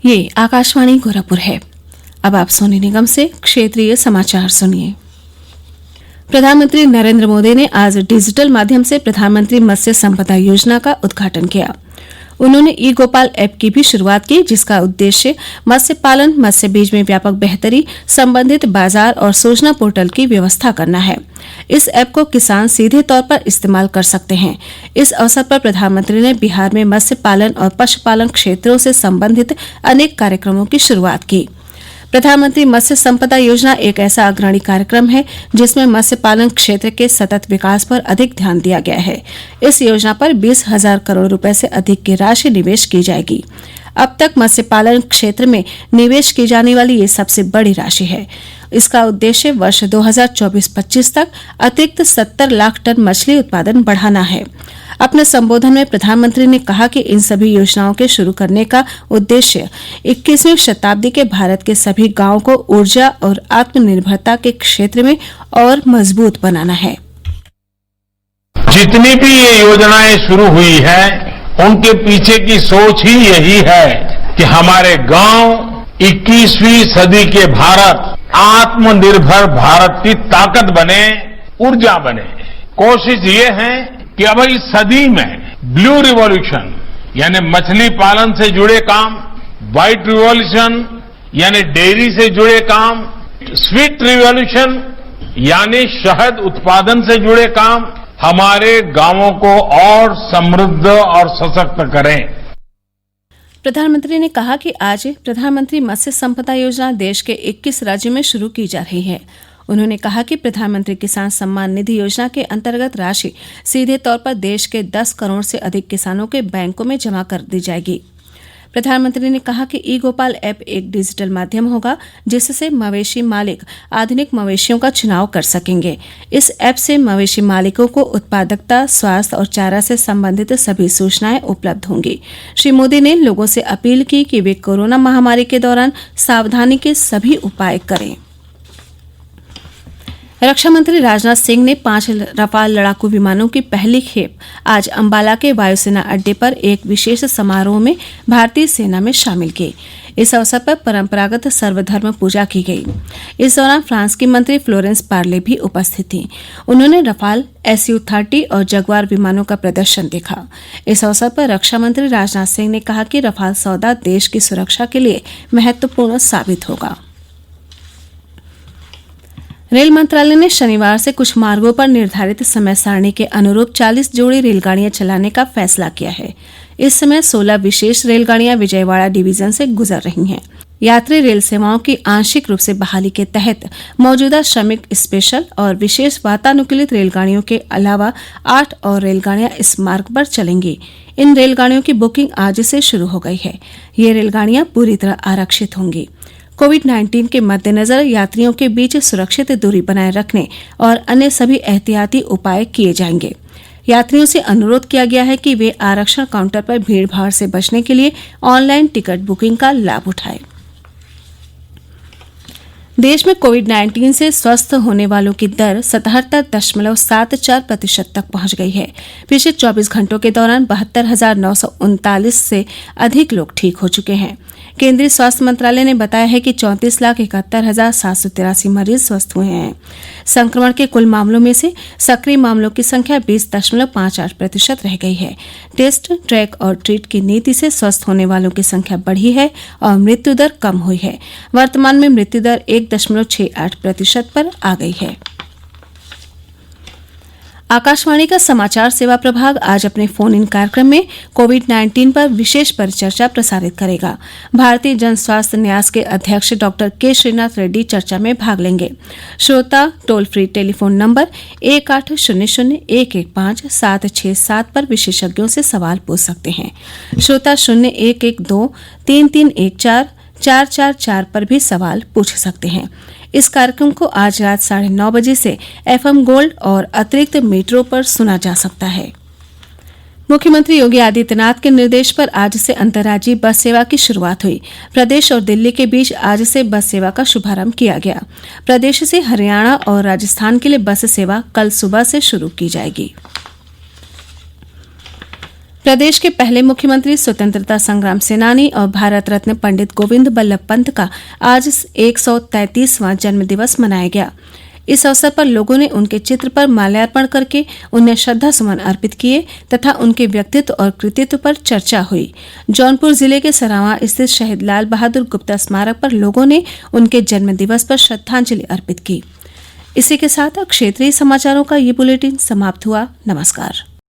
ये आकाशवाणी गोरखपुर है। अब आप सोनी निगम से क्षेत्रीय समाचार सुनिए। प्रधानमंत्री नरेंद्र मोदी ने आज डिजिटल माध्यम से प्रधानमंत्री मत्स्य संपदा योजना का उद्घाटन किया। उन्होंने ई गोपाल ऐप की भी शुरुआत की, जिसका उद्देश्य मत्स्य पालन, मत्स्य बीज में व्यापक बेहतरी, संबंधित बाजार और सूचना पोर्टल की व्यवस्था करना है। इस ऐप को किसान सीधे तौर पर इस्तेमाल कर सकते हैं। इस अवसर पर प्रधानमंत्री ने बिहार में मत्स्य पालन और पशुपालन क्षेत्रों से संबंधित अनेक कार्यक्रमों की शुरुआत की। प्रधानमंत्री मत्स्य संपदा योजना एक ऐसा अग्रणी कार्यक्रम है जिसमें मत्स्य पालन क्षेत्र के सतत विकास पर अधिक ध्यान दिया गया है। इस योजना पर 20,000 करोड़ रुपए से अधिक की राशि निवेश की जाएगी। अब तक मत्स्य पालन क्षेत्र में निवेश की जाने वाली ये सबसे बड़ी राशि है। इसका उद्देश्य वर्ष 2024-25 तक अतिरिक्त 70 लाख टन मछली उत्पादन बढ़ाना है। अपने संबोधन में प्रधानमंत्री ने कहा कि इन सभी योजनाओं के शुरू करने का उद्देश्य 21वीं शताब्दी के भारत के सभी गांवों को ऊर्जा और आत्मनिर्भरता के क्षेत्र में और मजबूत बनाना है। जितनी भी ये योजनाएं शुरू हुई है, उनके पीछे की सोच ही यही है कि हमारे गांव 21वीं सदी के भारत, आत्मनिर्भर भारत की ताकत बने, ऊर्जा बने। कोशिश ये है कि अब इस सदी में ब्लू रिवॉल्यूशन यानी मछली पालन से जुड़े काम, व्हाइट रिवॉल्यूशन यानी डेयरी से जुड़े काम, स्वीट रिवॉल्यूशन यानी शहद उत्पादन से जुड़े काम हमारे गांवों को और समृद्ध और सशक्त करें। प्रधानमंत्री ने कहा कि आज प्रधानमंत्री मत्स्य संपदा योजना देश के 21 राज्यों में शुरू की जा रही है। उन्होंने कहा कि प्रधानमंत्री किसान सम्मान निधि योजना के अंतर्गत राशि सीधे तौर पर देश के 10 करोड़ से अधिक किसानों के बैंकों में जमा कर दी जाएगी। प्रधानमंत्री ने कहा कि ई गोपाल ऐप एक डिजिटल माध्यम होगा जिससे मवेशी मालिक आधुनिक मवेशियों का चुनाव कर सकेंगे। इस ऐप से मवेशी मालिकों को उत्पादकता, स्वास्थ्य और चारा से संबंधित सभी सूचनाएं उपलब्ध होंगी। श्री मोदी ने लोगों से अपील की कि वे कोरोना महामारी के दौरान सावधानी के सभी उपाय करें। रक्षा मंत्री राजनाथ सिंह ने 5 रफाल लड़ाकू विमानों की पहली खेप आज अंबाला के वायुसेना अड्डे पर एक विशेष समारोह में भारतीय सेना में शामिल की। इस अवसर पर परंपरागत सर्वधर्म पूजा की गई। इस दौरान फ्रांस की मंत्री फ्लोरेंस पार्ले भी उपस्थित थीं। उन्होंने रफाल, SU-30 और जगुआर विमानों का प्रदर्शन देखा। इस अवसर पर रक्षा मंत्री राजनाथ सिंह ने कहा कि रफाल सौदा देश की सुरक्षा के लिए महत्वपूर्ण साबित होगा। रेल मंत्रालय ने शनिवार से कुछ मार्गों पर निर्धारित समय सारणी के अनुरूप 40 जोड़ी रेलगाड़ियां चलाने का फैसला किया है। इस समय 16 विशेष रेलगाड़ियां विजयवाड़ा डिवीजन से गुजर रही हैं। यात्री रेल सेवाओं की आंशिक रूप से बहाली के तहत मौजूदा श्रमिक स्पेशल और विशेष वातानुकूलित रेलगाड़ियों के अलावा 8 और रेलगाड़ियां इस मार्ग पर चलेंगी। इन रेलगाड़ियों की बुकिंग आज से शुरू हो गई है। ये रेलगाड़ियां पूरी तरह आरक्षित होंगी। कोविड-19 के मद्देनजर यात्रियों के बीच सुरक्षित दूरी बनाए रखने और अन्य सभी एहतियाती उपाय किए जाएंगे। यात्रियों से अनुरोध किया गया है कि वे आरक्षण काउंटर पर भीड़भाड़ से बचने के लिए ऑनलाइन टिकट बुकिंग का लाभ उठाएं। देश में कोविड-19 से स्वस्थ होने वालों की दर 77.74% तक पहुंच गई है। पिछले 24 घंटों के दौरान 72,939 से अधिक लोग ठीक हो चुके हैं। केंद्रीय स्वास्थ्य मंत्रालय ने बताया है कि 34,71,783 मरीज स्वस्थ हुए हैं। संक्रमण के कुल मामलों में से सक्रिय मामलों की संख्या 20.58% रह गई है। टेस्ट, ट्रैक और ट्रीट की नीति से स्वस्थ होने वालों की संख्या बढ़ी है और मृत्यु दर कम हुई है। वर्तमान में मृत्यु दर 1.68% पर आ गई है। आकाशवाणी का समाचार सेवा प्रभाग आज अपने फोन इन कार्यक्रम में कोविड-19 पर विशेष परिचर्चा प्रसारित करेगा। भारतीय जन स्वास्थ्य न्यास के अध्यक्ष डॉक्टर के श्रीनाथ रेड्डी चर्चा में भाग लेंगे। श्रोता टोल फ्री टेलीफोन नंबर 1800-115-767 पर विशेषज्ञों से सवाल पूछ सकते हैं। श्रोता 0112-3314-444 पर भी सवाल पूछ सकते हैं। इस कार्यक्रम को आज रात 9:30 बजे से FM गोल्ड और अतिरिक्त मीटरों पर सुना जा सकता है। मुख्यमंत्री योगी आदित्यनाथ के निर्देश पर आज से अंतर्राज्यीय बस सेवा की शुरुआत हुई। प्रदेश और दिल्ली के बीच आज से बस सेवा का शुभारंभ किया गया। प्रदेश से हरियाणा और राजस्थान के लिए बस सेवा कल सुबह से शुरू की जाएगी। प्रदेश के पहले मुख्यमंत्री, स्वतंत्रता संग्राम सेनानी और भारत रत्न पंडित गोविंद बल्लभ पंत का आज 133वां जन्म दिवस मनाया गया। इस अवसर पर लोगों ने उनके चित्र पर माल्यार्पण करके उन्हें श्रद्धा सुमन अर्पित किए तथा उनके व्यक्तित्व और कृतित्व पर चर्चा हुई। जौनपुर जिले के सरावां स्थित शहीद लाल बहादुर गुप्ता स्मारक पर लोगों ने उनके जन्म दिवस पर श्रद्धांजलि अर्पित की। इसी के साथ क्षेत्रीय समाचारों का ये बुलेटिन समाप्त हुआ। नमस्कार।